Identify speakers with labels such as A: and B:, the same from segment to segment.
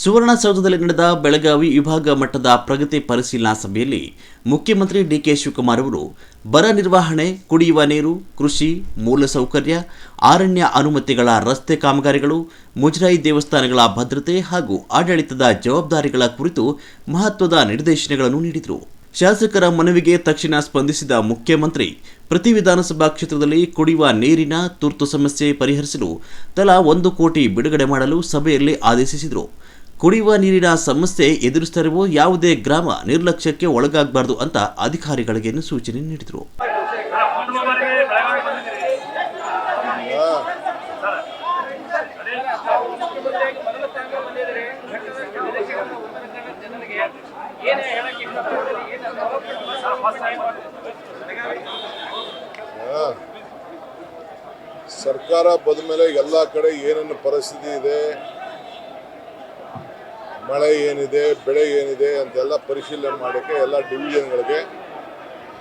A: ಸುವರ್ಣಸೌಧದಲ್ಲಿ ನಡೆದ ಬೆಳಗಾವಿ ವಿಭಾಗ ಮಟ್ಟದ ಪ್ರಗತಿ ಪರಿಶೀಲನಾ ಸಭೆಯಲ್ಲಿ ಮುಖ್ಯಮಂತ್ರಿ ಡಿಕೆ ಶಿವಕುಮಾರ್ ಅವರು ಬರ ನಿರ್ವಹಣೆ, ಕುಡಿಯುವ ನೀರು, ಕೃಷಿ, ಮೂಲಸೌಕರ್ಯ, ಅರಣ್ಯ ಅನುಮತಿಗಳ ರಸ್ತೆ ಕಾಮಗಾರಿಗಳು, ಮುಜರಾಯಿ ದೇವಸ್ಥಾನಗಳ ಭದ್ರತೆ ಹಾಗೂ ಆಡಳಿತದ ಜವಾಬ್ದಾರಿಗಳ ಕುರಿತು ಮಹತ್ವದ ನಿರ್ದೇಶನಗಳನ್ನು ನೀಡಿದರು. ಶಾಸಕರ ಮನವಿಗೆ ತಕ್ಷಣ ಸ್ಪಂದಿಸಿದ ಮುಖ್ಯಮಂತ್ರಿ ಪ್ರತಿ ವಿಧಾನಸಭಾ ಕ್ಷೇತ್ರದಲ್ಲಿ ಕುಡಿಯುವ ನೀರಿನ ತುರ್ತು ಸಮಸ್ಯೆ ಪರಿಹರಿಸಲು ತಲಾ 1 ಕೋಟಿ ಬಿಡುಗಡೆ ಮಾಡಲು ಸಭೆಯಲ್ಲಿ ಆದೇಶಿಸಿದರು. ಕುಡಿಯುವ ನೀರಿನ ಸಮಸ್ಯೆ ಎದುರಿಸುತ್ತಿರುವ ಯಾವುದೇ ಗ್ರಾಮ ನಿರ್ಲಕ್ಷ್ಯಕ್ಕೆ ಒಳಗಾಗಬಾರದು ಅಂತ ಅಧಿಕಾರಿಗಳಿಗೆ ಸೂಚನೆ ನೀಡಿದರು.
B: ಸರ್ಕಾರ ಬಂದ ಮೇಲೆ ಎಲ್ಲ ಕಡೆ ಏನೇನು ಪರಿಸ್ಥಿತಿ ಇದೆ, ಮಳೆ ಏನಿದೆ, ಬೆಳೆ ಏನಿದೆ ಅಂತೆಲ್ಲ ಪರಿಶೀಲನೆ ಮಾಡೋಕ್ಕೆ ಎಲ್ಲ ಡಿವಿಷನ್ಗಳಿಗೆ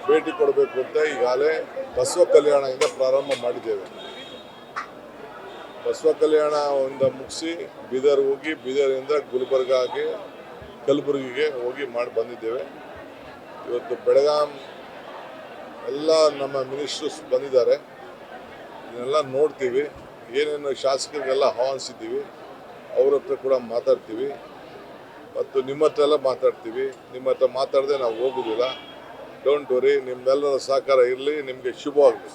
B: ಭೇಟಿ ಕೊಡಬೇಕು ಅಂತ ಈಗಾಗಲೇ ಬಸವ ಕಲ್ಯಾಣದಿಂದ ಪ್ರಾರಂಭ ಮಾಡಿದ್ದೇವೆ. ಬಸವ ಕಲ್ಯಾಣದಿಂದ ಮುಗಿಸಿ ಬೀದರ್ ಹೋಗಿ, ಬೀದರಿಂದ ಗುಲ್ಬರ್ಗಾಗೆ, ಕಲಬುರಗಿಗೆ ಹೋಗಿ ಮಾಡಿ ಬಂದಿದ್ದೇವೆ. ಇವತ್ತು ಬೆಳಗಾಂ ಎಲ್ಲ ನಮ್ಮ ಮಿನಿಸ್ಟರ್ಸ್ ಬಂದಿದ್ದಾರೆ. ಇದನ್ನೆಲ್ಲ ನೋಡ್ತೀವಿ. ಏನೇನು ಶಾಸಕರಿಗೆಲ್ಲ ಆಹ್ವಾನಿಸಿದ್ದೀವಿ, ಅವ್ರ ಹತ್ರ ಕೂಡ ಮಾತಾಡ್ತೀವಿ ಮತ್ತು ನಿಮ್ಮ ಹತ್ರ ಎಲ್ಲ ಮಾತಾಡ್ತೀವಿ. ನಿಮ್ಮ ಹತ್ರ ಮಾತಾಡದೆ ನಾವು ಹೋಗೋದಿಲ್ಲ. ಡೋಂಟ್ ವರಿ, ನಿಮ್ಮೆಲ್ಲರ ಸಹಕಾರ ಇರಲಿ. ನಿಮಗೆ ಶುಭವಾಗಲಿ.